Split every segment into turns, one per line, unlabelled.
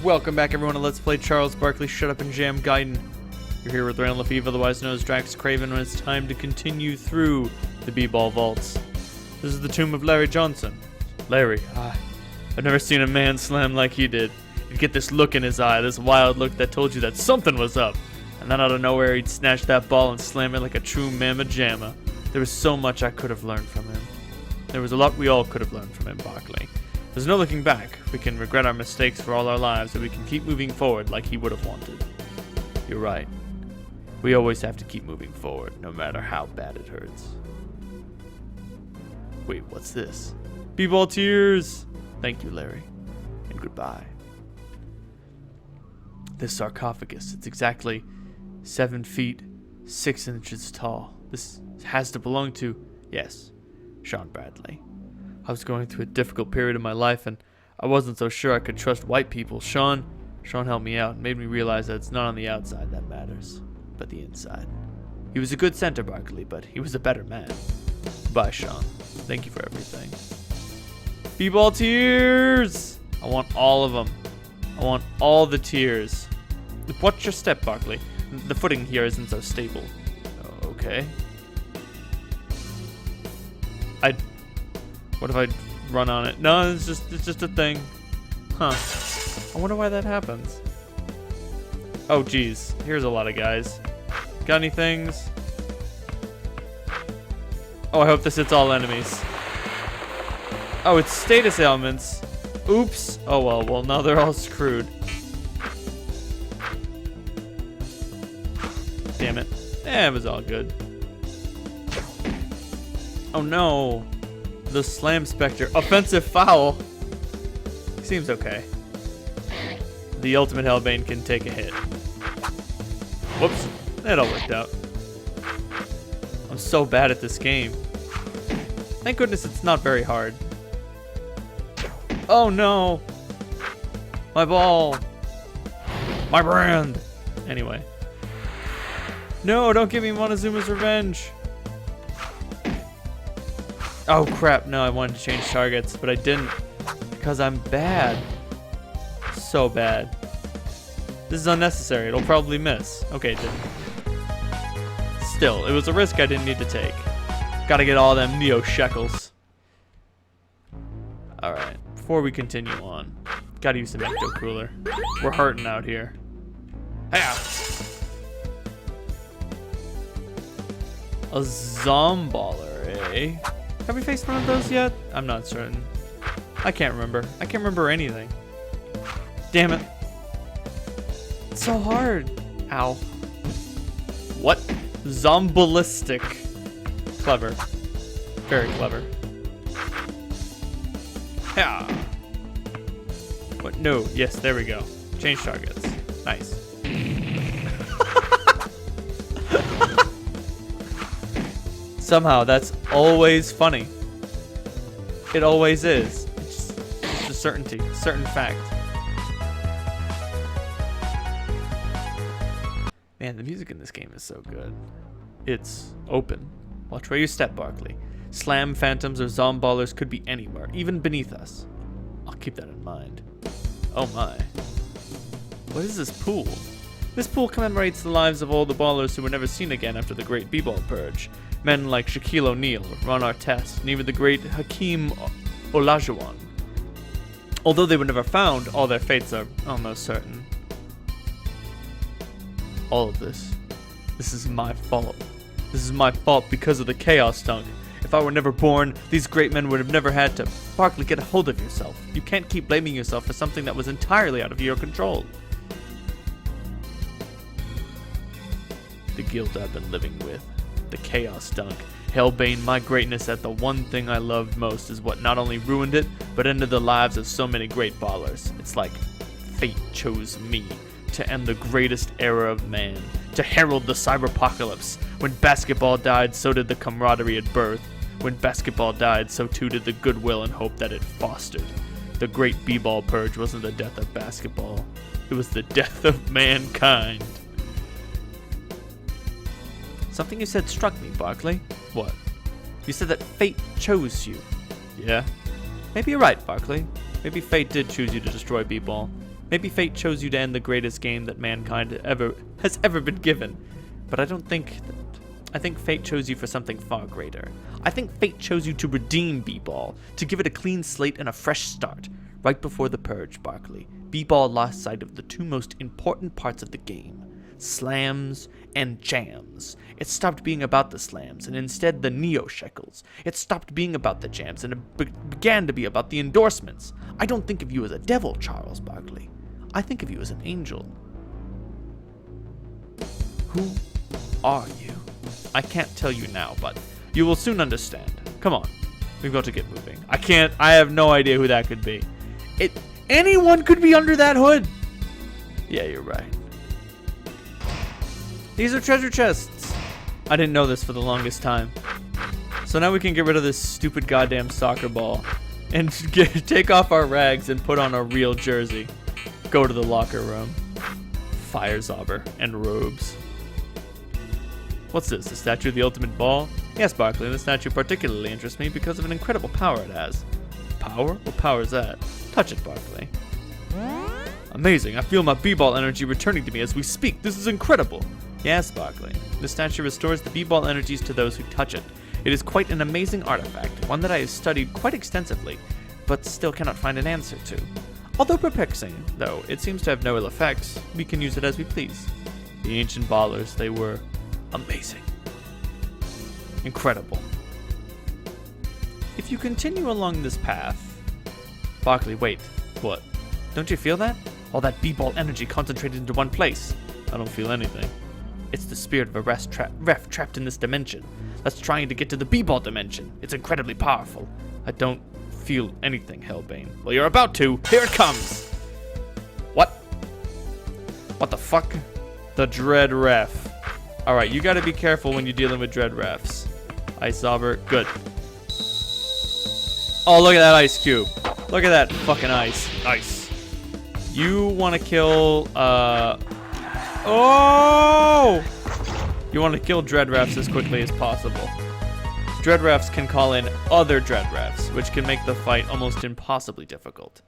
Welcome back, everyone, to Let's Play Charles Barkley Shut Up and Jam Gaiden. You're here with Randall Lefevre, otherwise known as DraxxKraven, and it's time to continue through the B-Ball Vaults. This is the tomb of Larry Johnson. Larry, I've never seen a man slam like he did. He'd get this look in his eye, this wild look that told you that something was up. And then out of nowhere, he'd snatch that ball and slam it like a true mamma jamma. There was so much I could have learned from him. There was a lot we all could have learned from him, Barkley. There's no looking back. We can regret our mistakes for all our lives, or we can keep moving forward like he would have wanted. You're right. We always have to keep moving forward, no matter how bad it hurts. Wait, what's this? B-Ball tears! Thank you, Larry. And goodbye. This sarcophagus, it's exactly 7 feet, 6 inches tall. This has to belong to, yes, Sean Bradley. I was going through a difficult period of my life, and I wasn't so sure I could trust white people. Sean helped me out and made me realize that it's not on the outside that matters, but the inside. He was a good center, Barkley, but he was a better man. Goodbye, Sean. Thank you for everything. B-Ball tears! I want all of them. I want all the tears. Watch your step, Barkley. The footing here isn't so stable. Okay. What if I run on it? No, it's just a thing. Huh. I wonder why that happens. Oh, geez. Here's a lot of guys. Got any things? Oh, I hope this hits all enemies. Oh, it's status ailments. Oops. Oh, well, now they're all screwed. Damn it. It was all good. Oh, no. The Slam Spectre. Offensive foul. Seems okay. The Ultimate Hellbane can take a hit. Whoops. That all worked out. I'm so bad at this game. Thank goodness it's not very hard. Oh no. My ball. My brand. Anyway. No, don't give me Montezuma's Revenge. Oh crap, no, I wanted to change targets, but I didn't because I'm bad. So bad. This is unnecessary, it'll probably miss. Okay, it didn't. Still, it was a risk I didn't need to take. Gotta get all them Neo Shekels. Alright, before we continue on, gotta use the Ecto Cooler. We're hurting out here. Hey-ya! A Zomballer, eh? Have we faced one of those yet? I'm not certain. I can't remember. I can't remember anything. Damn it. It's so hard. Ow. What? Zomballistic. Clever. Very clever. Yeah. What? No. Yes, there we go. Change targets. Nice. Somehow, that's always funny. It always is. It's just a certainty, a certain fact. Man, the music in this game is so good. It's open. Watch where you step, Barkley. Slam phantoms or zomballers could be anywhere, even beneath us. I'll keep that in mind. Oh my. What is this pool? This pool commemorates the lives of all the ballers who were never seen again after the Great B-Ball Purge. Men like Shaquille O'Neal, Ron Artest, and even the great Hakeem Olajuwon. Although they were never found, all their fates are almost certain. All of this is my fault. This is my fault because of the Chaos Dunk. If I were never born, these great men would have never had to. Barkley, get a hold of yourself. You can't keep blaming yourself for something that was entirely out of your control. The guilt I've been living with. The Chaos Dunk. Hellbane, my greatness at the one thing I loved most is what not only ruined it, but ended the lives of so many great ballers. It's like fate chose me to end the greatest era of man, to herald the cyberpocalypse. When basketball died, so did the camaraderie at birth. When basketball died, so too did the goodwill and hope that it fostered. The great B-Ball Purge wasn't the death of basketball. It was the death of mankind. Something you said struck me, Barkley. What? You said that fate chose you. Yeah? Maybe you're right, Barkley. Maybe fate did choose you to destroy B-Ball. Maybe fate chose you to end the greatest game that mankind has ever been given. But I think fate chose you for something far greater. I think fate chose you to redeem B-Ball, to give it a clean slate and a fresh start. Right before the purge, Barkley, B-Ball lost sight of the two most important parts of the game. Slams and jams. It stopped being about the slams and instead the neo-shekels. It stopped being about the jams and it began to be about the endorsements. I don't think of you as a devil, Charles Barkley. I think of you as an angel. Who are you? I can't tell you now, but you will soon understand. Come on, we've got to get moving. I have no idea who that could be. Anyone could be under that hood. Yeah, you're right. These are treasure chests. I didn't know this for the longest time. So now we can get rid of this stupid goddamn soccer ball and take off our rags and put on a real jersey. Go to the locker room. Fire Zobber and robes. What's this, the statue of the ultimate ball? Yes, Barkley, the statue particularly interests me because of an incredible power it has. Power? What power is that? Touch it, Barkley. Amazing, I feel my B-ball energy returning to me as we speak. This is incredible. Yes, Barkley. The statue restores the B-ball energies to those who touch it. It is quite an amazing artifact, one that I have studied quite extensively, but still cannot find an answer to. Although perplexing, though, it seems to have no ill effects. We can use it as we please. The ancient ballers, they were amazing. Incredible. If you continue along this path... Barkley, wait. What? Don't you feel that? All that B-ball energy concentrated into one place. I don't feel anything. It's the spirit of a ref trapped in this dimension. That's trying to get to the B-ball dimension. It's incredibly powerful. I don't feel anything, Hellbane. Well, you're about to. Here it comes. What? What the fuck? The Dread Ref. Alright, you gotta be careful when you're dealing with Dread Refs. Ice Zobber, good. Oh, look at that ice cube. Look at that fucking ice. Ice. You wanna kill, Oh! You want to kill Dread Refs as quickly as possible. Dread Refs can call in other Dread Refs, which can make the fight almost impossibly difficult.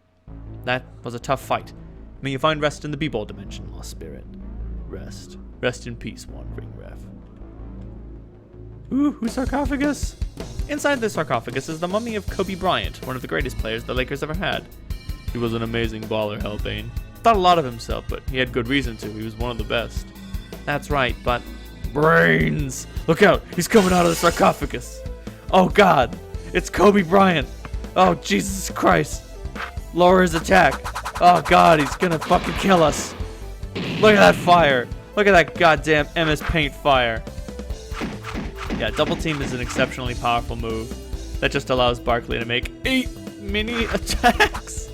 That was a tough fight. May you find rest in the B-ball dimension, lost spirit. Rest. Rest in peace, wandering ref. Ooh, who's sarcophagus? Inside this sarcophagus is the mummy of Kobe Bryant, one of the greatest players the Lakers ever had. He was an amazing baller, Hellbane. Thought a lot of himself, but he had good reason to. He was one of the best. That's right, but... Brains! Look out! He's coming out of the sarcophagus! Oh god! It's Kobe Bryant! Oh, Jesus Christ! Lower his attack! Oh god, he's gonna fucking kill us! Look at that fire! Look at that goddamn MS Paint fire! Yeah, Double Team is an exceptionally powerful move that just allows Barkley to make 8 mini attacks!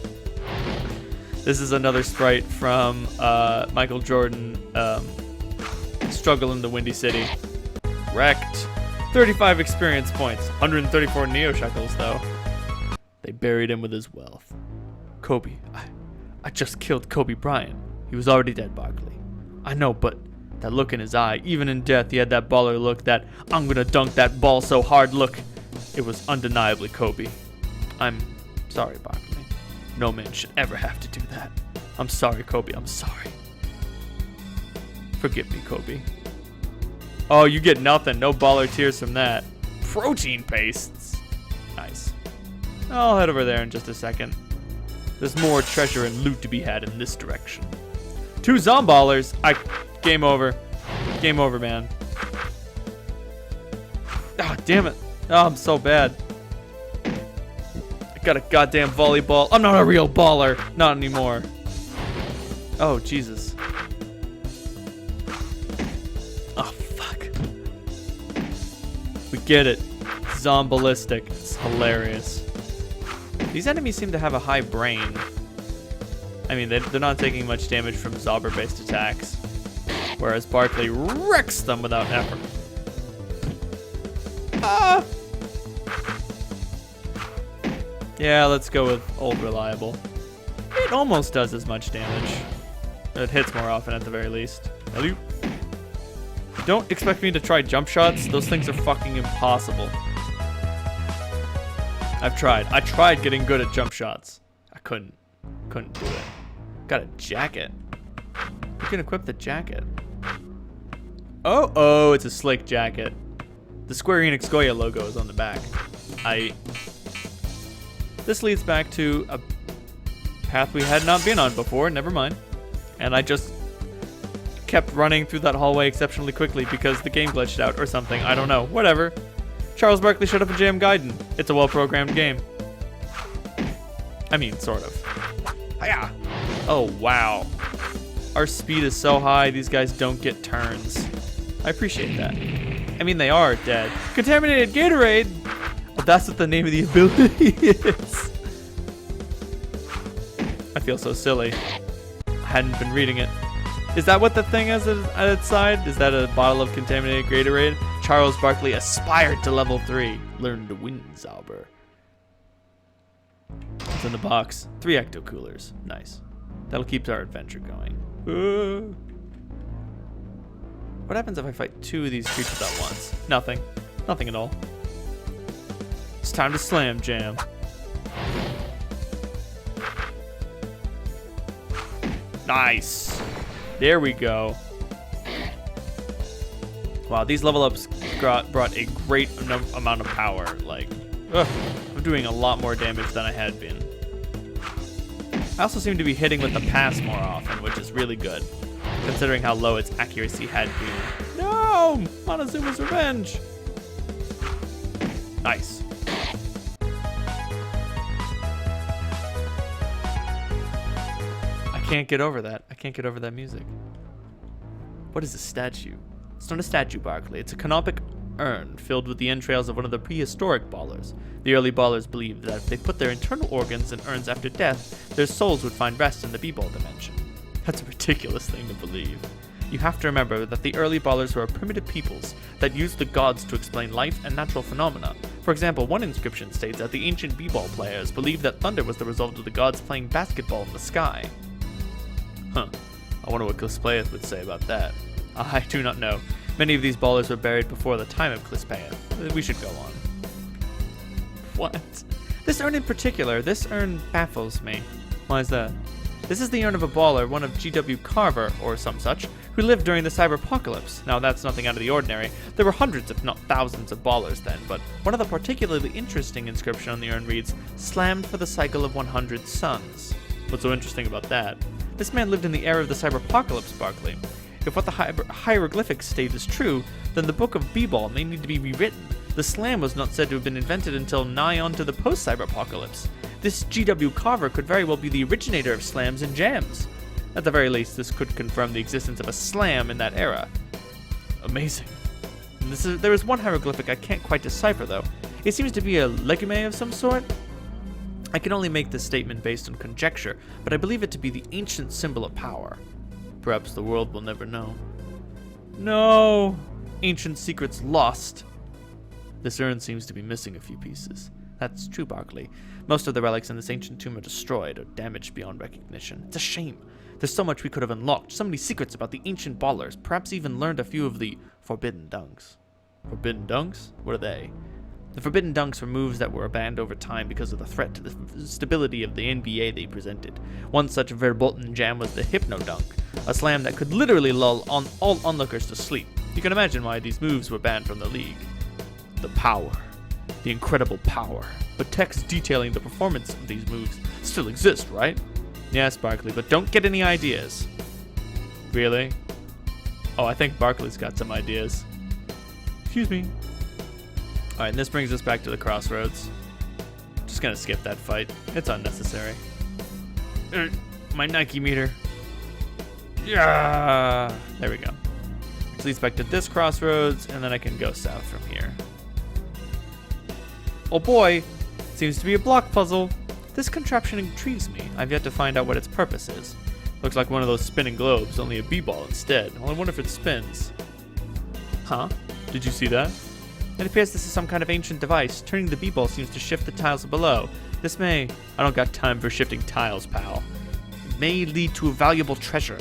This is another sprite from Michael Jordan, Struggle in the Windy City. Wrecked. 35 experience points. 134 neo-shekels, though. They buried him with his wealth. Kobe. I just killed Kobe Bryant. He was already dead, Barkley. I know, but that look in his eye, even in death, he had that baller look, that I'm gonna dunk that ball so hard look. It was undeniably Kobe. I'm sorry, Barkley. No man should ever have to do that. I'm sorry, Kobe. I'm sorry. Forgive me, Kobe. Oh, you get nothing. No baller tears from that. Protein pastes. Nice. I'll head over there in just a second. There's more treasure and loot to be had in this direction. 2 zomballers. Game over. Game over, man. Ah, damn it. Oh, I'm so bad. Got a goddamn volleyball. I'm not a real baller. Not anymore. Oh, Jesus. Oh, fuck. We get it. Zomballistic. It's hilarious. These enemies seem to have a high brain. I mean, they're not taking much damage from Zobber-based attacks. Whereas Barkley wrecks them without effort. Ah! Yeah, let's go with Old Reliable. It almost does as much damage. It hits more often at the very least. Hello? Don't expect me to try jump shots. Those things are fucking impossible. I've tried. I tried getting good at jump shots. I couldn't do it. Got a jacket. You can equip the jacket. Oh, it's a slick jacket. The Square Enix Goya logo is on the back. This leads back to a path we had not been on before, never mind. And I just kept running through that hallway exceptionally quickly because the game glitched out or something. I don't know. Whatever. Charles Barkley showed up in Jam Gaiden. It's a well-programmed game. I mean, sort of. Hiya! Oh, wow. Our speed is so high, these guys don't get turns. I appreciate that. I mean, they are dead. Contaminated Gatorade! Oh, that's what the name of the ability is. I feel so silly. I hadn't been reading it. Is that what the thing is at its side? Is that a bottle of contaminated Gatorade? Charles Barkley aspired to level 3. Learn to win, Zauber. It's in the box. 3 ecto coolers. Nice. That'll keep our adventure going. What happens if I fight 2 of these creatures at once? Nothing. Nothing at all. It's time to slam jam. Nice. There we go. Wow, these level ups brought a great amount of power. Like, I'm doing a lot more damage than I had been. I also seem to be hitting with the pass more often, which is really good, considering how low its accuracy had been. No! Montezuma's Revenge! Nice. I can't get over that. I can't get over that music. What is a statue? It's not a statue, Barkley. It's a canopic urn filled with the entrails of one of the prehistoric ballers. The early ballers believed that if they put their internal organs in urns after death, their souls would find rest in the b-ball dimension. That's a ridiculous thing to believe. You have to remember that the early ballers were primitive peoples that used the gods to explain life and natural phenomena. For example, one inscription states that the ancient b-ball players believed that thunder was the result of the gods playing basketball in the sky. Huh. I wonder what Clispeus would say about that. I do not know. Many of these ballers were buried before the time of Clispeus. We should go on. What? This urn in particular, this urn baffles me. Why is that? This is the urn of a baller, one of G.W. Carver, or some such, who lived during the cyberpocalypse. Now, that's nothing out of the ordinary. There were hundreds, if not thousands, of ballers then, but one of the particularly interesting inscription on the urn reads, "Slammed for the cycle of 100 suns." What's so interesting about that? This man lived in the era of the cyberpocalypse, Barkley. If what the hieroglyphics state is true, then the Book of B-Ball may need to be rewritten. The slam was not said to have been invented until nigh on to the post-cyberpocalypse. This G.W. Carver could very well be the originator of slams and jams. At the very least, this could confirm the existence of a slam in that era. Amazing. There is one hieroglyphic I can't quite decipher, though. It seems to be a legume of some sort. I can only make this statement based on conjecture, but I believe it to be the ancient symbol of power. Perhaps the world will never know. No! Ancient secrets lost. This urn seems to be missing a few pieces. That's true, Barkley. Most of the relics in this ancient tomb are destroyed or damaged beyond recognition. It's a shame. There's so much we could have unlocked, so many secrets about the ancient ballers, perhaps even learned a few of the forbidden dunks. Forbidden dunks? What are they? The forbidden dunks were moves that were banned over time because of the threat to the stability of the NBA they presented. One such verboten jam was the Hypno Dunk, a slam that could literally lull all onlookers to sleep. You can imagine why these moves were banned from the league. The power. The incredible power. But text detailing the performance of these moves still exist, right? Yes, Barkley, but don't get any ideas. Really? Oh, I think Barkley's got some ideas. Excuse me. Alright, and this brings us back to the crossroads. Just gonna skip that fight. It's unnecessary. My Nike meter. Yeah. There we go. Which leads back to this crossroads, and then I can go south from here. Oh boy! Seems to be a block puzzle. This contraption intrigues me. I've yet to find out what its purpose is. Looks like one of those spinning globes, only a b-ball instead. Well, I wonder if it spins. Huh? Did you see that? It appears this is some kind of ancient device. Turning the b-ball seems to shift the tiles below. This may... I don't got time for shifting tiles, pal. It may lead to a valuable treasure.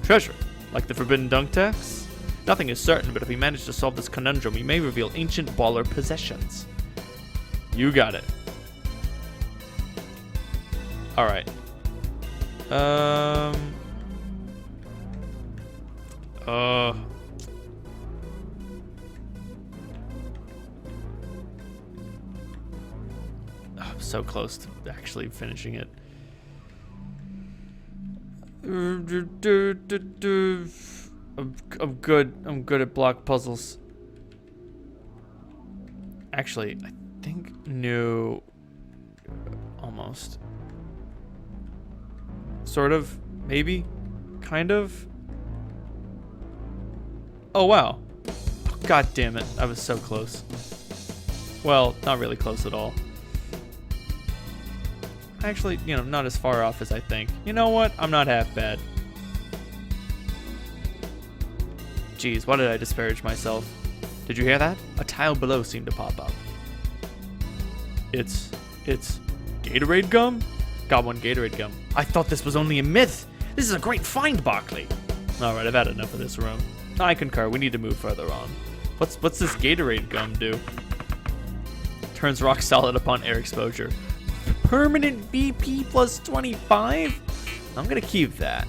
Treasure? Like the Forbidden Dunk text? Nothing is certain, but if we manage to solve this conundrum, we may reveal ancient baller possessions. You got it. Alright. I'm so close to actually finishing it. I'm good. I'm good at block puzzles. Actually, I think no. Almost. Sort of. Maybe. Kind of. Oh, wow. Oh, God damn it. I was so close. Well, not really close at all. Actually, you know, not as far off as I think. You know what? I'm not half bad. Jeez, why did I disparage myself? Did you hear that? A tile below seemed to pop up. It's Gatorade gum? Got one Gatorade gum. I thought this was only a myth. This is a great find, Barkley. Alright, I've had enough of this room. I concur, we need to move further on. What's this Gatorade gum do? Turns rock solid upon air exposure. Permanent VP plus 25? I'm gonna keep that.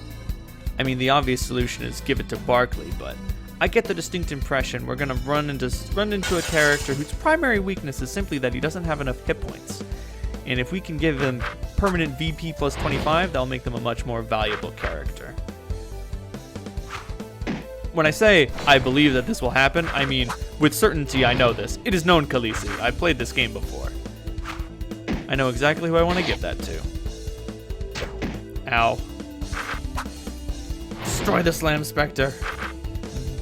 I mean, the obvious solution is give it to Barkley, but I get the distinct impression we're gonna run into a character whose primary weakness is simply that he doesn't have enough hit points. And if we can give him permanent VP plus 25, that'll make them a much more valuable character. When I say I believe that this will happen, I mean with certainty I know this. It is known Khaleesi. I've played this game before. I know exactly who I want to give that to. Ow. Destroy the Slam Spectre.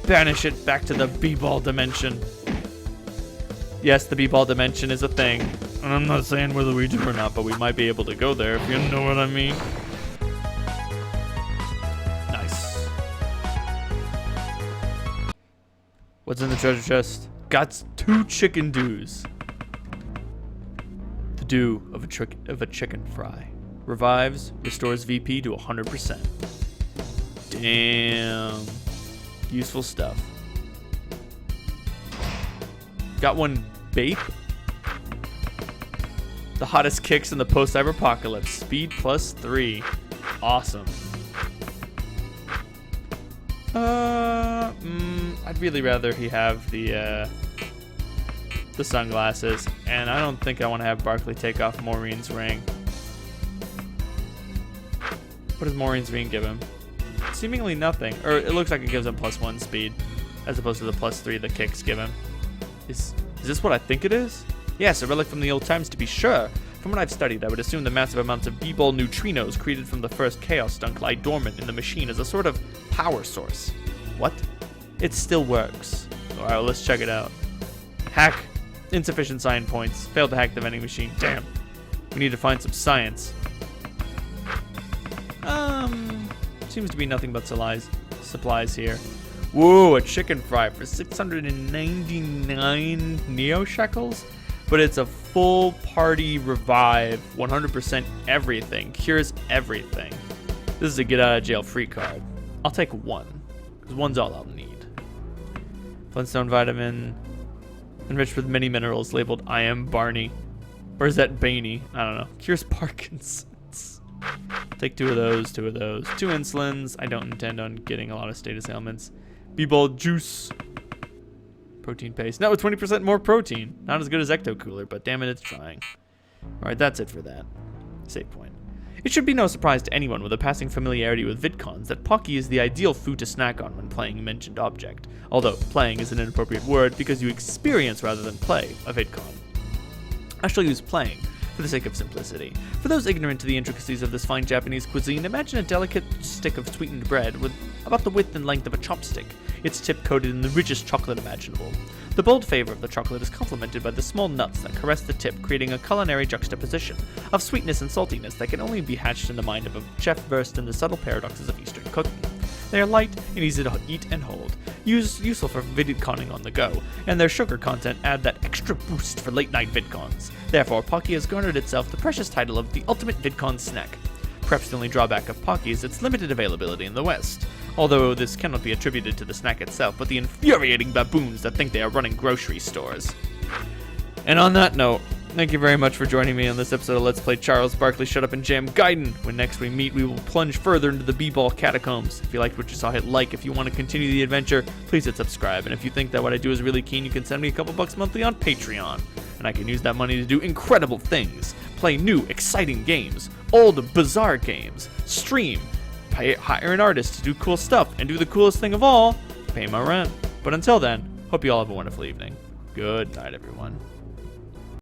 Banish it back to the B-ball dimension. Yes, the B-ball dimension is a thing. And I'm not saying whether we do or not, but we might be able to go there, if you know what I mean. Nice. What's in the treasure chest? Got 2 chicken dews. The dew of a chicken fry. Revives, restores VP to 100%. Damn. Useful stuff. Got one Bape. The hottest kicks in the post-cyberpocalypse. Speed plus 3. Awesome. I'd really rather he have the sunglasses, and I don't think I want to have Barkley take off Maureen's ring. What does Maureen's ring give him? Seemingly nothing, or it looks like it gives him plus 1 speed, as opposed to the plus 3 the kicks give him. Is this what I think it is? Yes, a relic from the old times to be sure. From what I've studied, I would assume the massive amounts of B-ball neutrinos created from the first chaos dunk lie dormant in the machine as a sort of power source. What? It still works. Alright, well, let's check it out. Hack. Insufficient sign points. Failed to hack the vending machine. Damn. We need to find some science. Seems to be nothing but supplies here. Whoa, a chicken fry for 699 Neo shekels? But it's a full party revive, 100% everything, cures everything. This is a get out of jail free card. I'll take 1, because 1's all I'll need. Flintstone vitamin, enriched with many minerals, labeled I am Barney. Or is that Baney? I don't know. Cures Parkinson's. Take 2 of those, 2 of those. 2 insulins. I don't intend on getting a lot of status ailments. B-ball juice. Protein paste. No, 20% more protein. Not as good as Ecto Cooler, but damn it, it's trying. Alright, that's it for that. Save point. It should be no surprise to anyone with a passing familiarity with VidCons that Pocky is the ideal food to snack on when playing a mentioned object. Although, playing is an inappropriate word because you experience rather than play a VidCon. I shall use playing for the sake of simplicity. For those ignorant to the intricacies of this fine Japanese cuisine, imagine a delicate stick of sweetened bread with about the width and length of a chopstick, its tip coated in the richest chocolate imaginable. The bold flavor of the chocolate is complemented by the small nuts that caress the tip, creating a culinary juxtaposition of sweetness and saltiness that can only be hatched in the mind of a chef versed in the subtle paradoxes of Eastern cooking. They are light and easy to eat and hold, useful for vidconning on the go, and their sugar content add that extra boost for late-night vidcons. Therefore, Pocky has garnered itself the precious title of the ultimate vidcon snack. Perhaps the only drawback of Pocky is its limited availability in the West, although this cannot be attributed to the snack itself, but the infuriating baboons that think they are running grocery stores. And on that note, Thank you very much for joining me on this episode of Let's Play Charles Barkley Shut Up and Jam Gaiden. When next we meet, we will plunge further into the B-Ball catacombs. If you liked what you saw, hit like. If you want to continue the adventure, please hit subscribe. And if you think that what I do is really keen, you can send me a couple bucks monthly on Patreon. And I can use that money to do incredible things. Play new, exciting games. Old, bizarre games. Stream. Hire an artist to do cool stuff. And do the coolest thing of all, pay my rent. But until then, hope you all have a wonderful evening. Good night, everyone.